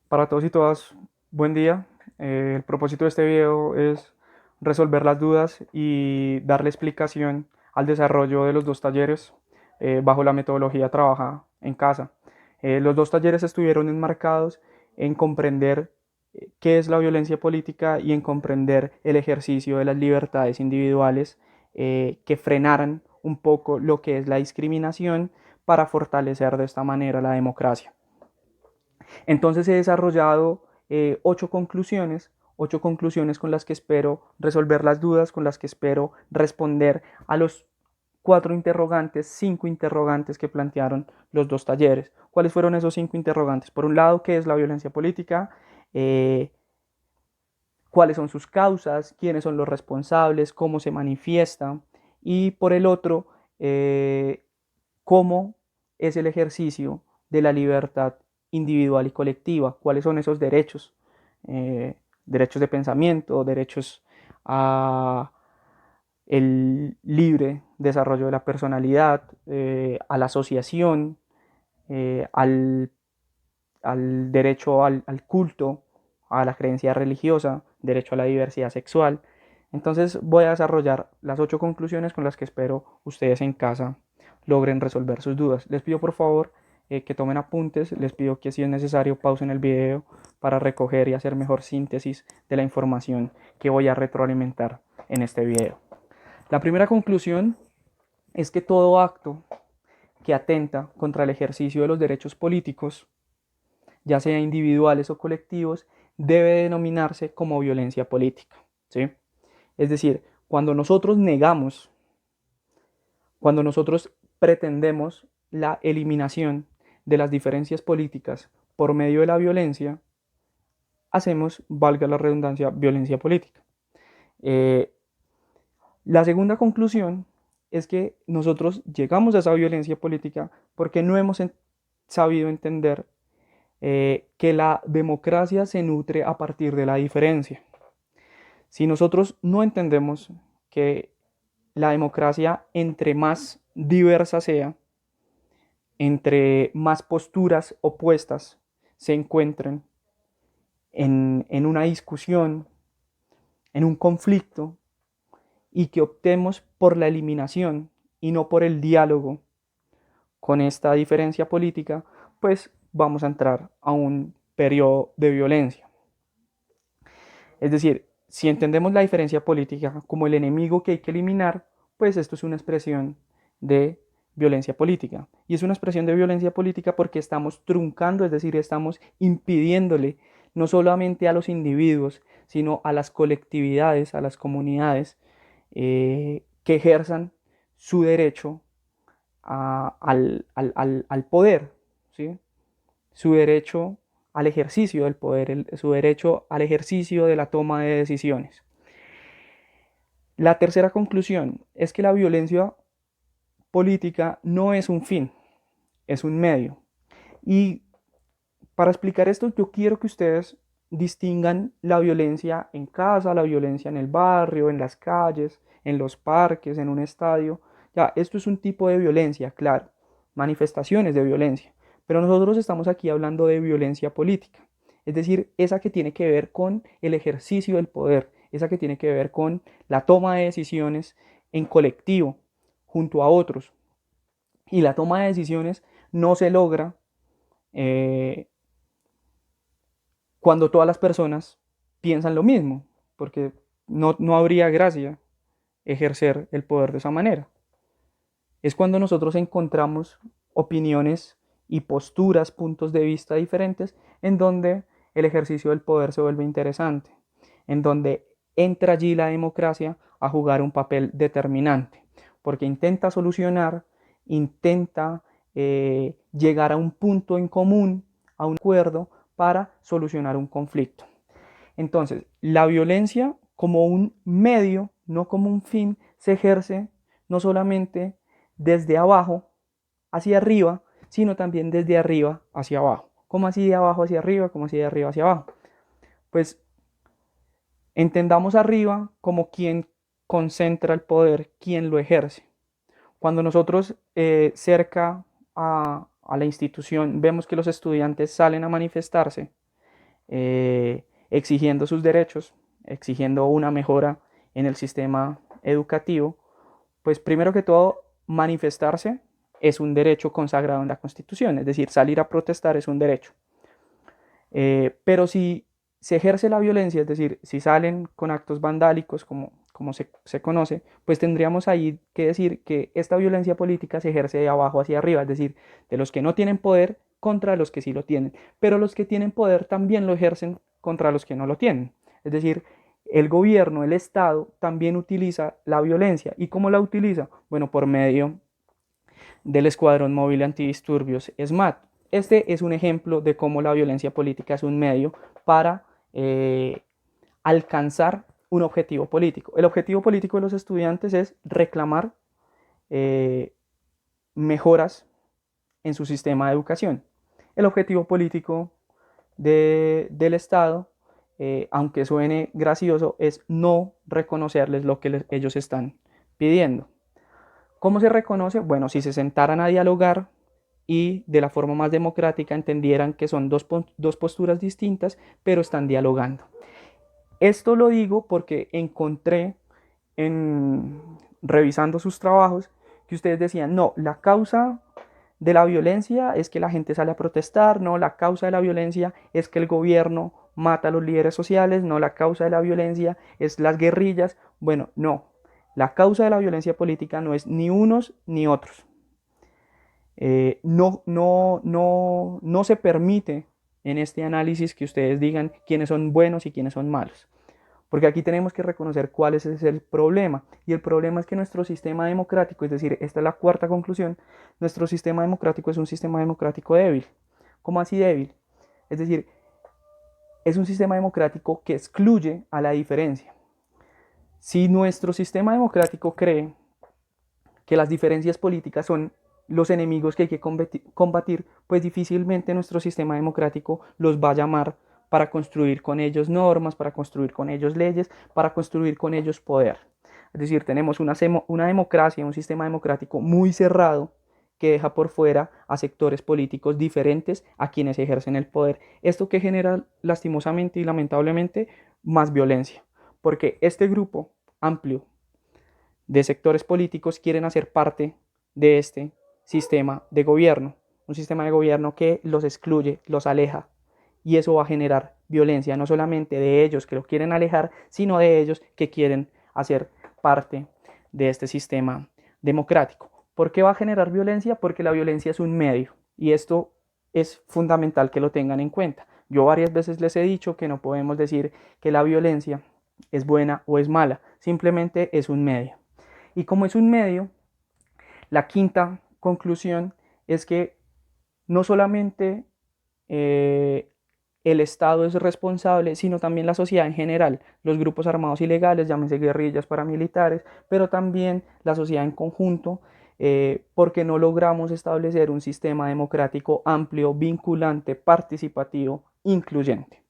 Para todos y todas, buen día. El propósito de este video es resolver las dudas y darle explicación al desarrollo de los dos talleres bajo la metodología Trabaja en Casa. Los dos talleres estuvieron enmarcados en comprender qué es la violencia política y en comprender el ejercicio de las libertades individuales que frenaran un poco lo que es la discriminación para fortalecer de esta manera la democracia. Entonces he desarrollado ocho conclusiones con las que espero resolver las dudas, con las que espero responder a los cinco interrogantes que plantearon los dos talleres. ¿Cuáles fueron esos cinco interrogantes? Por un lado, ¿qué es la violencia política? Eh, ¿Cuáles son sus causas? ¿Quiénes son los responsables? ¿Cómo se manifiesta? Y por el otro, cómo es el ejercicio de la libertad individual y colectiva, cuáles son esos derechos, derechos de pensamiento, derechos a el libre desarrollo de la personalidad, a la asociación, al, al, derecho al culto, a la creencia religiosa, derecho a la diversidad sexual. Entonces voy a desarrollar las 8 conclusiones con las que espero ustedes en casa logren resolver sus dudas. Les pido por favor que tomen apuntes, les pido que si es necesario pausen el video para recoger y hacer mejor síntesis de la información que voy a retroalimentar en este video. La primera conclusión es que todo acto que atenta contra el ejercicio de los derechos políticos, ya sea individuales o colectivos, debe denominarse como violencia política, ¿sí? Es decir, cuando nosotros pretendemos la eliminación de las diferencias políticas por medio de la violencia, hacemos, valga la redundancia, violencia política. Eh, la segunda conclusión es que nosotros llegamos a esa violencia política porque no hemos sabido entender que la democracia se nutre a partir de la diferencia. Si nosotros no entendemos que la democracia, entre más diversa sea, entre más posturas opuestas se encuentren en una discusión, en un conflicto, y que optemos por la eliminación y no por el diálogo con esta diferencia política, pues vamos a entrar a un periodo de violencia. Es decir, si entendemos la diferencia política como el enemigo que hay que eliminar, pues esto es una expresión de violencia política. Y es una expresión de violencia política porque estamos truncando, es decir, estamos impidiéndole no solamente a los individuos, sino a las colectividades, a las comunidades, que ejerzan su derecho al poder, ¿sí? Su derecho al ejercicio del poder, su derecho al ejercicio de la toma de decisiones. La tercera conclusión es que la violencia política no es un fin, es un medio. Y para explicar esto, yo quiero que ustedes distingan la violencia en casa, la violencia en el barrio, en las calles, en los parques, en un estadio. Ya, esto es un tipo de violencia, claro, manifestaciones de violencia. Pero nosotros estamos aquí hablando de violencia política, es decir, esa que tiene que ver con el ejercicio del poder, esa que tiene que ver con la toma de decisiones en colectivo, junto a otros. Y la toma de decisiones no se logra eh, cuando todas las personas piensan lo mismo, porque no habría gracia ejercer el poder de esa manera. Es cuando nosotros encontramos opiniones y posturas, puntos de vista diferentes, en donde el ejercicio del poder se vuelve interesante, en donde entra allí la democracia a jugar un papel determinante, porque intenta solucionar, intenta llegar a un punto en común, a un acuerdo para solucionar un conflicto. Entonces, la violencia como un medio, no como un fin, se ejerce no solamente desde abajo hacia arriba, sino también desde arriba hacia abajo. ¿Cómo así de abajo hacia arriba? ¿Cómo así de arriba hacia abajo? Pues entendamos arriba como quien concentra el poder, quien lo ejerce. Cuando nosotros cerca a la institución vemos que los estudiantes salen a manifestarse, exigiendo sus derechos, exigiendo una mejora en el sistema educativo, pues primero que todo, manifestarse es un derecho consagrado en la Constitución, es decir, salir a protestar es un derecho. Pero si se ejerce la violencia, es decir, si salen con actos vandálicos, como se conoce, pues tendríamos ahí que decir que esta violencia política se ejerce de abajo hacia arriba, es decir, de los que no tienen poder contra los que sí lo tienen, pero los que tienen poder también lo ejercen contra los que no lo tienen. Es decir, el gobierno, el Estado, también utiliza la violencia. ¿Y cómo la utiliza? Bueno, por medio del Escuadrón Móvil Antidisturbios SMAT. Este es un ejemplo de cómo la violencia política es un medio para alcanzar un objetivo político. El objetivo político de los estudiantes es reclamar mejoras en su sistema de educación. El objetivo político del Estado, aunque suene gracioso, es no reconocerles lo que ellos están pidiendo. ¿Cómo se reconoce? Bueno, si se sentaran a dialogar y de la forma más democrática entendieran que son dos posturas distintas, pero están dialogando. Esto lo digo porque encontré, revisando sus trabajos, que ustedes decían, no, la causa de la violencia es que la gente sale a protestar, no, la causa de la violencia es que el gobierno mata a los líderes sociales, no, la causa de la violencia es las guerrillas. Bueno, no, la causa de la violencia política no es ni unos ni otros. No se permite en este análisis que ustedes digan quiénes son buenos y quiénes son malos. Porque aquí tenemos que reconocer cuál es el problema. Y el problema es que nuestro sistema democrático, es decir, esta es la cuarta conclusión, nuestro sistema democrático es un sistema democrático débil. ¿Cómo así débil? Es decir, es un sistema democrático que excluye a la diferencia. Si nuestro sistema democrático cree que las diferencias políticas son los enemigos que hay que combatir, pues difícilmente nuestro sistema democrático los va a llamar para construir con ellos normas, para construir con ellos leyes, para construir con ellos poder. Es decir, tenemos una democracia, un sistema democrático muy cerrado que deja por fuera a sectores políticos diferentes a quienes ejercen el poder. Esto que genera lastimosamente y lamentablemente más violencia, porque este grupo amplio de sectores políticos quieren hacer parte de este sistema de gobierno, un sistema de gobierno que los excluye, los aleja, y eso va a generar violencia, no solamente de ellos que lo quieren alejar, sino de ellos que quieren hacer parte de este sistema democrático. ¿Por qué va a generar violencia? Porque la violencia es un medio, y esto es fundamental que lo tengan en cuenta. Yo varias veces les he dicho que no podemos decir que la violencia es buena o es mala, simplemente es un medio. Y como es un medio, la quinta conclusión es que no solamente el Estado es responsable, sino también la sociedad en general, los grupos armados ilegales, llámense guerrillas, paramilitares, pero también la sociedad en conjunto, porque no logramos establecer un sistema democrático amplio, vinculante, participativo, incluyente.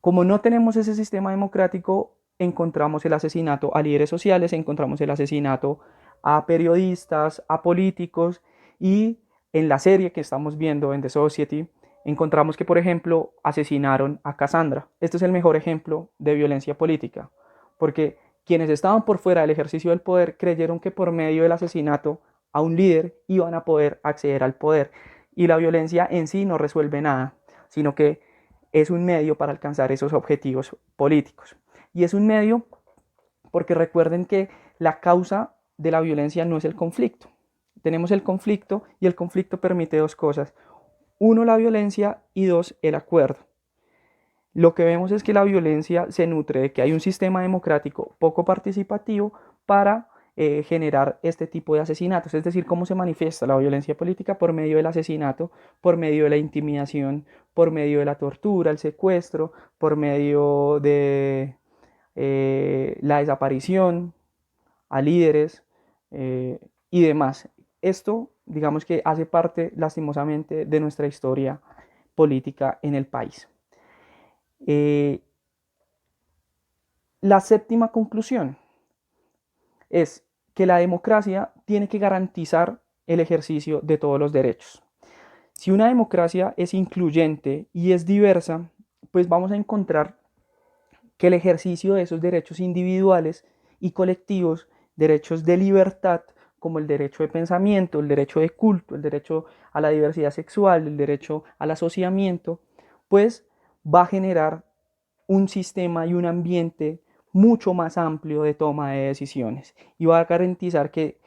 Como no tenemos ese sistema democrático, encontramos el asesinato a líderes sociales, encontramos el asesinato a periodistas, a políticos, y en la serie que estamos viendo en The Society encontramos que, por ejemplo, asesinaron a Cassandra. Este es el mejor ejemplo de violencia política, porque quienes estaban por fuera del ejercicio del poder creyeron que por medio del asesinato a un líder iban a poder acceder al poder, y la violencia en sí no resuelve nada, sino que es un medio para alcanzar esos objetivos políticos. Y es un medio porque recuerden que la causa de la violencia no es el conflicto. Tenemos el conflicto y el conflicto permite dos cosas. Uno, la violencia, y dos, el acuerdo. Lo que vemos es que la violencia se nutre de que hay un sistema democrático poco participativo para generar este tipo de asesinatos. Es decir, cómo se manifiesta la violencia política por medio del asesinato, por medio de la intimidación, por medio de la tortura, el secuestro, por medio de la desaparición a líderes y demás. Esto, digamos que hace parte lastimosamente de nuestra historia política en el país. La séptima conclusión es que la democracia tiene que garantizar el ejercicio de todos los derechos. Si una democracia es incluyente y es diversa, pues vamos a encontrar que el ejercicio de esos derechos individuales y colectivos, derechos de libertad, como el derecho de pensamiento, el derecho de culto, el derecho a la diversidad sexual, el derecho al asociamiento, pues va a generar un sistema y un ambiente mucho más amplio de toma de decisiones y va a garantizar que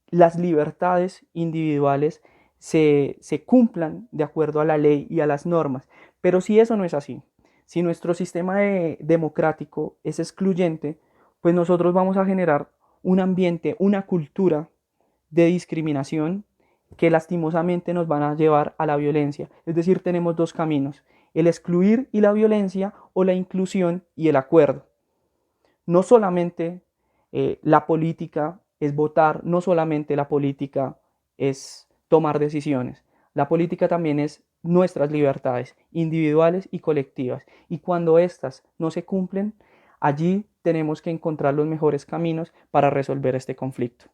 las libertades individuales se cumplan de acuerdo a la ley y a las normas. Pero si eso no es así, si nuestro sistema democrático es excluyente, pues nosotros vamos a generar un ambiente, una cultura de discriminación que lastimosamente nos van a llevar a la violencia. Es decir, tenemos dos caminos, el excluir y la violencia o la inclusión y el acuerdo. No solamente la política es votar, no solamente la política es tomar decisiones, la política también es nuestras libertades individuales y colectivas. Y cuando estas no se cumplen, allí tenemos que encontrar los mejores caminos para resolver este conflicto.